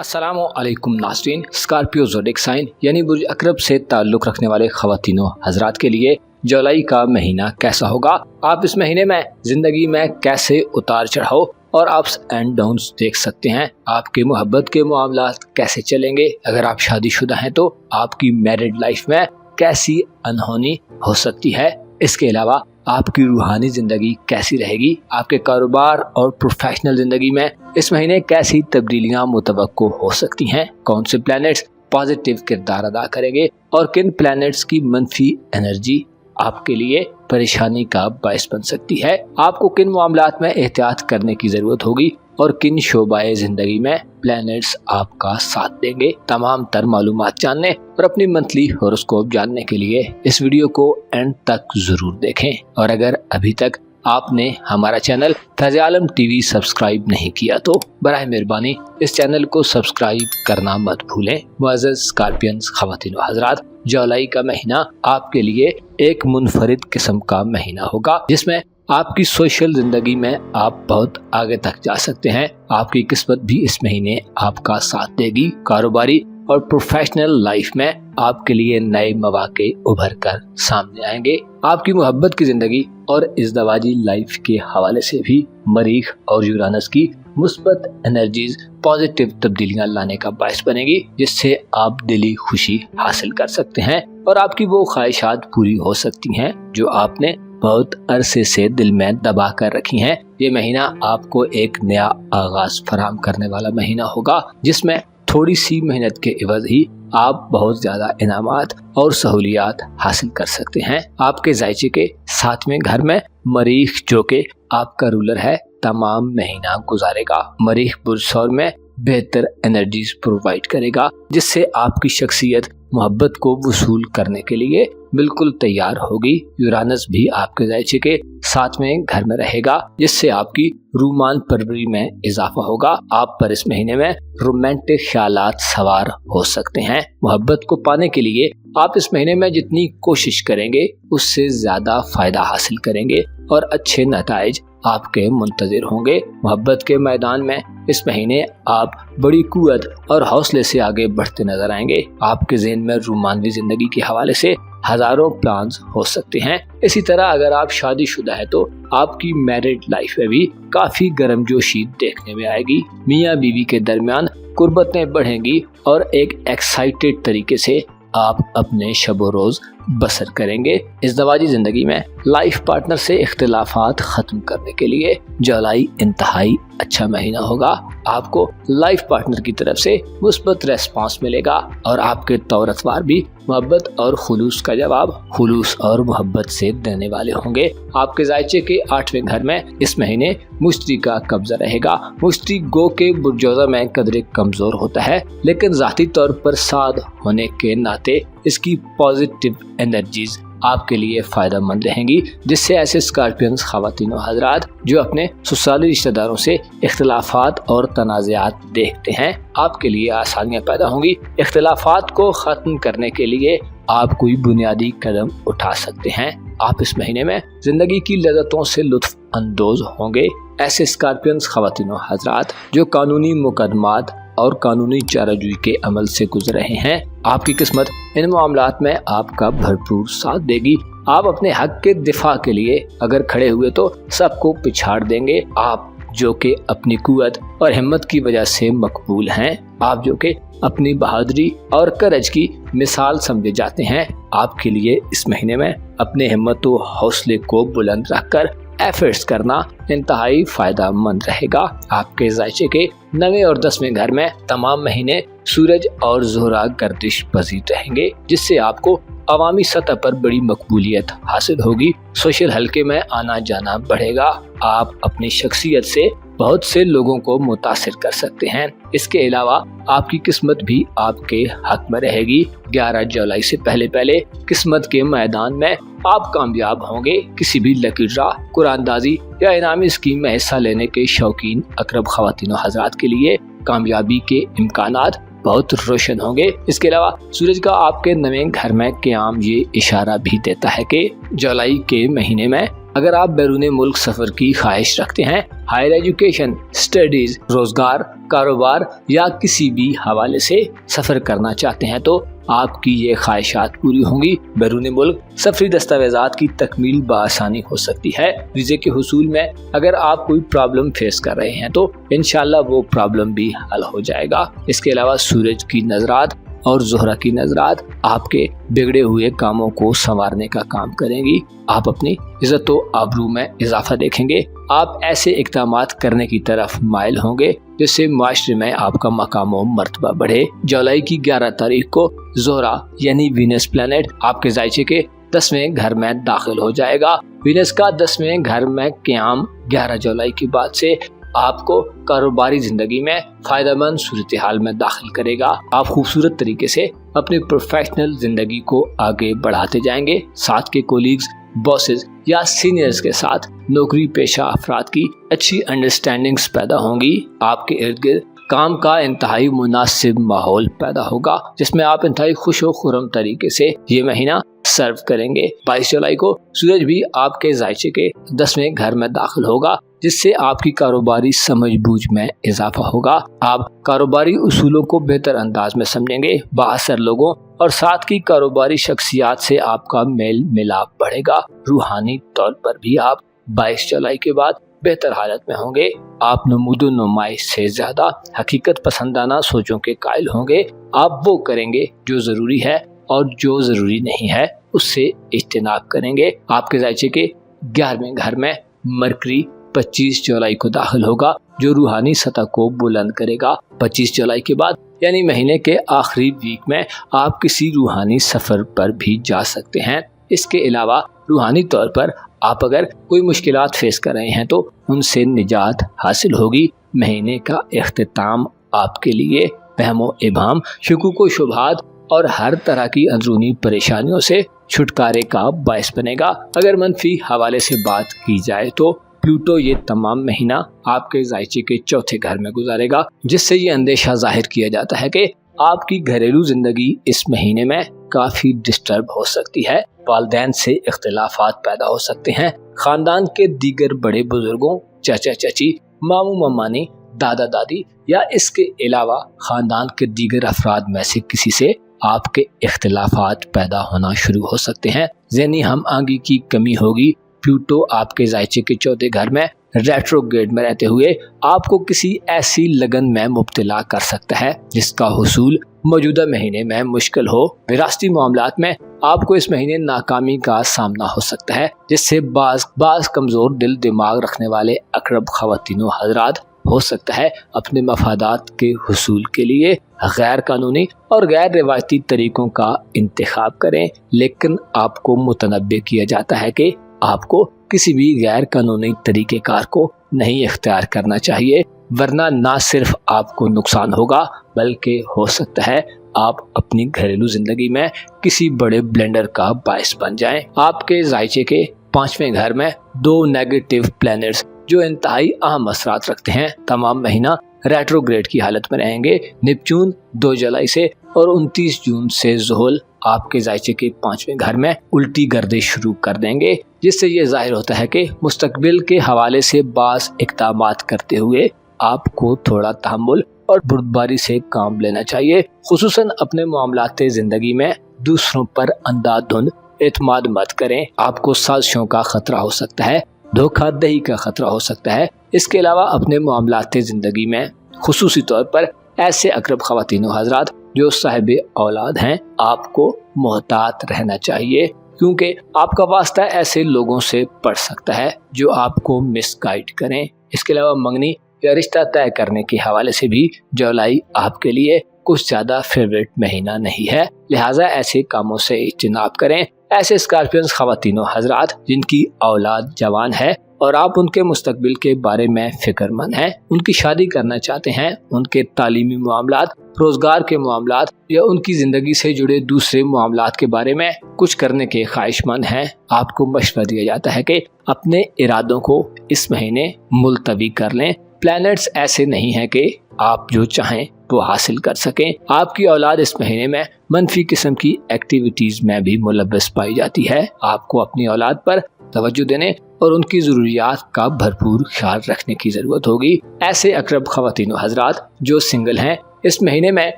अस्सलामुअलैकुम नाज़रीन। Scorpio zodiac sign यानी बुर्ज अकरब से ताल्लुक़ रखने वाले ख़वातीनो हज़रात के लिए जुलाई का महीना कैसा होगा। आप इस महीने में ज़िंदगी में कैसे उतार चढ़ाव और अप्स एंड डाउन्स देख सकते हैं। आपके मोहब्बत के मामलात कैसे चलेंगे। अगर आप शादीशुदा हैं तो आपकी मैरिड लाइफ में कैसी अनहोनी हो सकती है। इसके अलावा आपकी रूहानी ज़िंदगी कैसी रहेगी। आपके कारोबार और प्रोफेशनल ज़िंदगी में इस महीने कैसी तब्दीलियां मुतवक्को हो सकती हैं। कौन से प्लैनेट्स पॉजिटिव किरदार अदा करेंगे और किन प्लैनेट्स की मनफी एनर्जी आपके लिए परेशानी का बायस बन सकती है। आपको किन मामलात में एहतियात करने की ज़रूरत होगी और किन शोबाए ज़िंदगी में प्लैनेट्स आपका साथ देंगे। तमाम तर मालूमात जानने और अपनी मंथली हॉरोस्कोप जानने के लिए इस वीडियो को एंड तक ज़रूर देखें। और अगर अभी तक आपने हमारा चैनल ताज़े आलम टीवी सब्सक्राइब नहीं किया तो बराए मेहरबानी इस चैनल को सब्सक्राइब करना मत भूलें। मुअज़्ज़ज़ स्कॉर्पियंस ख़वातीन व हज़रात, जुलाई का महीना आपके लिए एक मुनफरिद किस्म का महीना होगा जिसमें आपकी सोशल जिंदगी में आप बहुत आगे तक जा सकते हैं। आपकी किस्मत भी इस महीने आपका साथ देगी। कारोबारी और प्रोफेशनल लाइफ में आपके लिए नए मौके उभर कर सामने आएंगे। आपकी मोहब्बत की जिंदगी और इज़्दवाजी लाइफ के हवाले से भी मरीख और यूरानस की मुस्बत एनर्जीज पॉजिटिव तब्दीलियां लाने का बायस बनेगी जिससे आप दिली खुशी हासिल कर सकते हैं और आपकी वो ख्वाहिशात पूरी हो सकती हैं जो आपने बहुत अरसे से दिल में दबा कर रखी हैं। ये महीना आपको एक नया आगाज फराहम करने वाला महीना होगा जिसमें थोड़ी सी मेहनत के एवज ही आप बहुत ज्यादा इनामात और सहूलियात हासिल कर सकते हैं। आपके जायचे के सातवें घर में मरीख जो के आपका रूलर है तमाम महीना गुजारेगा। मरीख बुरसौर में बेहतर एनर्जीज प्रोवाइड करेगा जिससे आपकी शख्सियत मोहब्बत को वसूल करने के लिए बिल्कुल तैयार होगी। यूरानस भी आपके जायचे के सातवें घर में रहेगा जिससे आपकी रूमान परवरी में इजाफा होगा। आप पर इस महीने में रोमांटिक ख्यालात सवार हो सकते हैं। मोहब्बत को पाने के लिए आप इस महीने में जितनी कोशिश करेंगे उससे ज्यादा फायदा हासिल करेंगे और अच्छे नताइज आपके मुंतजिर होंगे। मोहब्बत के मैदान में इस महीने आप बड़ी कुव्वत और हौसले से आगे बढ़ते नजर आएंगे। आपके ज़हन में रूमानवी जिंदगी के हवाले से हजारों प्लान्स हो सकते हैं। इसी तरह अगर आप शादीशुदा है तो आपकी मैरिड लाइफ में भी काफी गर्मजोशी देखने में आएगी। मियाँ बीवी के दरमियान कुर्बतें बढ़ेंगी और एक एक्साइटेड तरीके से आप अपने शब रोज बसर करेंगे। इज़्दवाजी जिंदगी में लाइफ पार्टनर से इख्तिलाफात खत्म करने के लिए जुलाई इंतहाई अच्छा महीना होगा। आपको लाइफ पार्टनर की तरफ से मुस्बत रेस्पॉन्स मिलेगा और आपके तौरतवार भी मोहब्बत और खुलूस का जवाब खुलूस और मोहब्बत से देने वाले होंगे। आपके जायचे के आठवें घर में इस महीने मुश्तरी का कब्जा रहेगा। मुश्तरी गो के बुरजोजा में कदरे कमजोर होता है लेकिन जाती तौर पर साद होने के नाते इसकी पॉजिटिव एनर्जीज आपके लिए फायदा मंद रहेंगी जिससे ऐसे स्कॉर्पियंस ख़वातीन व हज़रात जो अपने ससुराली रिश्तेदारों से इख्तिलाफात और तनाज़ात देखते हैं आपके लिए आसानियाँ पैदा होंगी। इख्तिलाफात को ख़त्म करने के लिए आप कोई बुनियादी कदम उठा सकते हैं। आप इस महीने में ज़िंदगी की लज़्ज़तों से लुत्फ़ अंदोज़ होंगे। ऐसे स्कॉर्पियंस ख़वातीन व हज़रात जो कानूनी मुकदमात और कानूनी चाराजोई के अमल से गुजर रहे हैं आपकी किस्मत इन मामलात में आपका भरपूर साथ देगी। आप अपने हक के दिफा के लिए अगर खड़े हुए तो सबको पिछाड़ देंगे। आप जो कि अपनी कुव्वत और हिम्मत की वजह से मकबूल हैं। आप जो कि अपनी बहादुरी और करज की मिसाल समझे जाते हैं। आपके लिए इस महीने में अपने हिम्मत और हौसले को बुलंद रखकर एफर्ट्स करना इंतहाई फायदा मंद रहेगा। आपके जायचे के 9वें और 10वें घर में तमाम महीने सूरज और ज़ोहरा गर्दिश पजीर रहेंगे जिससे आपको अवामी सतह पर बड़ी मकबूलियत हासिल होगी। सोशल हलके में आना जाना बढ़ेगा। आप अपनी शख्सियत से बहुत से लोगों को मुतासिर कर सकते हैं। इसके अलावा आपकी किस्मत भी आपके हक में रहेगी। 11 जुलाई से पहले किस्मत के मैदान में आप कामयाब होंगे। किसी भी लकी ड्रा, कुरानदाजी या इनामी स्कीम में हिस्सा लेने के शौकीन अकरब ख़वातीन व हज़रात के लिए कामयाबी के इम्कानात बहुत रोशन होंगे। इसके अलावा सूरज का आपके 9वें घर में क़याम ये इशारा भी देता है कि जुलाई के महीने में अगर आप बैरून मुल्क सफर की ख्वाहिश रखते हैं, हायर एजुकेशन, स्टडीज, रोजगार, कारोबार या किसी भी हवाले से सफर करना चाहते हैं तो आपकी ये ख्वाहिशात पूरी होंगी। बैरून मुल्क सफरी दस्तावेजात की तकमील बआसानी हो सकती है। वीज़े के हुसूल में अगर आप कोई प्रॉब्लम फेस कर रहे हैं तो इंशाल्लाह वो प्रॉब्लम भी हल हो जाएगा। इसके अलावा सूरज की नजरात और ज़ोहरा की नजरात आपके बिगड़े हुए कामों को संवारने का काम करेंगी। आप अपनी इज्जत व आबरू में इजाफा देखेंगे। आप ऐसे इक़दामात करने की तरफ माइल होंगे जिससे माशरे में आपका मकाम व मर्तबा बढ़े। जुलाई की 11 तारीख को ज़ोहरा यानी वीनस प्लैनेट आपके ज़ायचे के 10वें घर में दाखिल हो जाएगा। वीनस का 10वें घर में क़याम 11 जुलाई के बाद से आपको कारोबारी जिंदगी में फायदेमंद सूरत हाल में दाखिल करेगा। आप खूबसूरत तरीके से अपनी प्रोफेशनल जिंदगी को आगे बढ़ाते जाएंगे। साथ के कोलीग्स, बॉसेस या सीनियर्स के साथ नौकरी पेशा अफराद की अच्छी अंडरस्टैंडिंग्स पैदा होंगी। आपके इर्द गिर्द काम का इंतहाई मुनासिब माहौल पैदा होगा जिसमें आप इंतहाई खुश व खुर्रम तरीके से ये महीना सर्व करेंगे। 22 जुलाई को सूरज भी आपके ज़ायचे के 10वें घर में दाखिल होगा जिससे आपकी कारोबारी समझ बूझ में इजाफा होगा। आप कारोबारी उसूलों को बेहतर अंदाज में समझेंगे। बाअसर लोगों और साथ की कारोबारी शख्सियात से आपका मेल मिलाप बढ़ेगा। रूहानी तौर पर भी आप 22 जुलाई के बाद बेहतर हालत में होंगे। आप नमूदो नुमाइश से ज्यादा हकीकत पसंदाना सोचों के कायल होंगे। आप वो करेंगे जो जरूरी है और जो जरूरी नहीं है उससे इज्तिनाब करेंगे। आपके ज़ायचे के 11वें घर में मरकरी 25 जुलाई को दाखिल होगा जो रूहानी सतह को बुलंद करेगा। 25 जुलाई के बाद यानी महीने के आखिरी वीक में आप किसी रूहानी सफर पर भी जा सकते हैं। इसके अलावा रूहानी तौर पर आप अगर कोई मुश्किलात फेस कर रहे हैं तो उनसे निजात हासिल होगी। महीने का इख्तिताम आपके लिए वहमो इबाम, शुकूक व शुबहात और हर तरह की अंदरूनी परेशानियों से छुटकारे का बायस बनेगा। अगर मनफी हवाले से बात की जाए तो प्लूटो ये तमाम महीना आपके ज़ायचे के 4थे घर में गुजारेगा जिससे ये अंदेशा जाहिर किया जाता है कि आपकी घरेलू जिंदगी इस महीने में काफी डिस्टर्ब हो सकती है। वालिदैन से इख्तिलाफात पैदा हो सकते हैं। खानदान के दीगर बड़े बुजुर्गों, चाचा चाची, मामू मामानी, दादा दादी या इसके अलावा खानदान के दीगर अफराद में से किसी से आपके इख्तिलाफात पैदा होना शुरू हो सकते हैं। ज़हनी हम आंगी की कमी होगी। प्लूटो आपके ज़ायचे के 4थे घर में रेट्रोग्रेड में रहते हुए आपको किसी ऐसी लगन में मुब्तला कर सकता है जिसका हुसूल मौजूदा महीने में मुश्किल हो। विरासती मामलात में आपको इस महीने नाकामी का सामना हो सकता है जिससे बाज कमजोर दिल दिमाग रखने वाले अकरब ख़वातीन व हज़रात हो सकता है अपने मफादात के हुसूल के लिए गैर कानूनी और गैर रिवायती तरीकों का इंतखाब करें। लेकिन आपको मुतनब्बे किया जाता है कि आपको किसी भी गैर कानूनी तरीक़ेकार को नहीं इख्तियार करना चाहिए वरना ना सिर्फ आपको नुकसान होगा बल्कि हो सकता है आप अपनी घरेलू जिंदगी में किसी बड़े ब्लेंडर का बायस बन जाएं। आपके ज़ायचे के 5वें घर में 2 नेगेटिव प्लैनेट्स जो इंतहाई अहम असरात रखते हैं तमाम महीना रेट्रोग्रेड की हालत में रहेंगे। नेपच्यून 2 जुलाई से और 29 जून से ज़ुहल आपके ज़ायचे के 5वें घर में उल्टी गर्दिश शुरू कर देंगे जिससे ये जाहिर होता है कि मुस्तकबिल के हवाले से बास इक़दामात करते हुए आपको थोड़ा तहम्मुल और बुर्दबारी से काम लेना चाहिए। खुसूसन अपने मामलाते ज़िंदगी में दूसरों पर अंधाधुंध एतमाद मत करें। आपको साजिशों का खतरा हो सकता है, धोखाधड़ी का खतरा हो सकता है। इसके अलावा अपने मामलाते ज़िंदगी में खुसूसी तौर पर ऐसे अकरब ख़वातीन व हज़रात जो साहिब औलाद हैं आपको मोहतात रहना चाहिए क्योंकि आपका वास्ता ऐसे लोगों से पड़ सकता है जो आपको मिसगाइड करें। इसके अलावा मंगनी या रिश्ता तय करने के हवाले से भी जुलाई आपके लिए कुछ ज़्यादा फेवरेट महीना नहीं है, लिहाजा ऐसे कामों से इज्तिनाब करें। ऐसे स्कॉर्पियंस ख़वातीन व हज़रात जिनकी औलाद जवान है और आप उनके मुस्तकबिल के बारे में फ़िक्रमंद हैं, उनकी शादी करना चाहते हैं, उनके तालीमी मामलात, रोज़गार के मामलात या उनकी ज़िंदगी से जुड़े दूसरे मामलात के बारे में कुछ करने के ख्वाहिशमंद हैं, आपको मशवरा दिया जाता है कि अपने इरादों को इस महीने मुलतवी कर लें। प्लैनेट्स ऐसे नहीं हैं कि आप जो चाहें वो हासिल कर सकें। आपकी औलाद इस महीने में मनफी किस्म की एक्टिविटीज में भी मुलव्वस पाई जाती है। आपको अपनी औलाद पर तवज्जो देने और उनकी ज़रूरियात का भरपूर ख्याल रखने की ज़रूरत होगी। ऐसे अकरब ख़वातीन व हज़रात जो सिंगल हैं, इस महीने में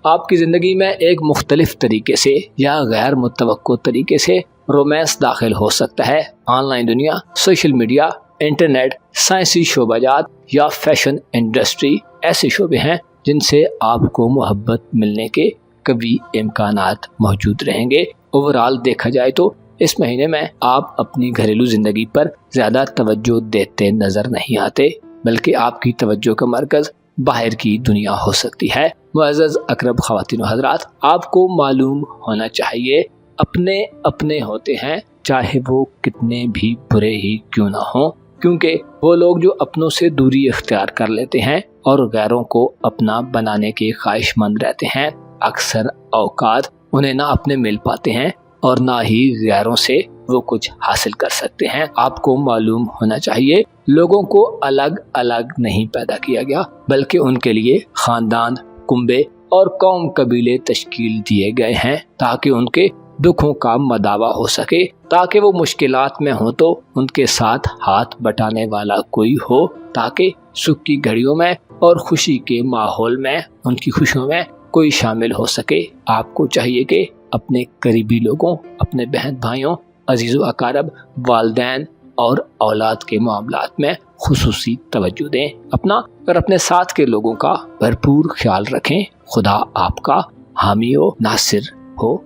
आपकी ज़िंदगी में एक मुख्तलिफ तरीके से या गैर मुतवक्को तरीके से रोमांस दाखिल हो सकता है। ऑनलाइन दुनिया, सोशल मीडिया, इंटरनेट, साइंसी शोबाजात या फैशन इंडस्ट्री ऐसे शोबे हैं जिनसे आपको मोहब्बत मिलने के कभी इम्कानात मौजूद रहेंगे। ओवरऑल देखा जाए तो इस महीने में आप अपनी घरेलू ज़िंदगी पर ज़्यादा तवज्जो देते नज़र नहीं आते, बल्कि आपकी तवज्जो का मरकज़ बाहर की दुनिया हो सकती है। मुअज़्ज़ज़ अकरब ख़वातीन व हज़रात, आपको मालूम होना चाहिए अपने अपने होते हैं, चाहे वो कितने भी बुरे ही क्यों ना हों, क्योंकि वो लोग जो अपनों से दूरी इख्तियार कर लेते हैं और गैरों को अपना बनाने के ख्वाहिशमंद रहते हैं, अक्सर औकात उन्हें ना अपने मिल पाते हैं और ना ही गैरों से वो कुछ हासिल कर सकते हैं। आपको मालूम होना चाहिए लोगों को अलग अलग नहीं पैदा किया गया, बल्कि उनके लिए खानदान, कुंबे और कौम कबीले तश्कील दिए गए हैं ताकि उनके दुखों का मदावा हो सके, ताकि वो मुश्किलात में हो तो उनके साथ हाथ बटाने वाला कोई हो, ताकि सुख की घड़ियों में और खुशी के माहौल में उनकी खुशियों में कोई शामिल हो सके। आपको चाहिए कि अपने करीबी लोगों, अपने बहन भाइयों, अजीज़ो अकारब, वालिदैन और औलाद के मामलात में खुसूसी तवज्जो दें। अपना और अपने साथ के लोगों का भरपूर ख्याल रखें। खुदा आपका हामी हो, नासिर हो।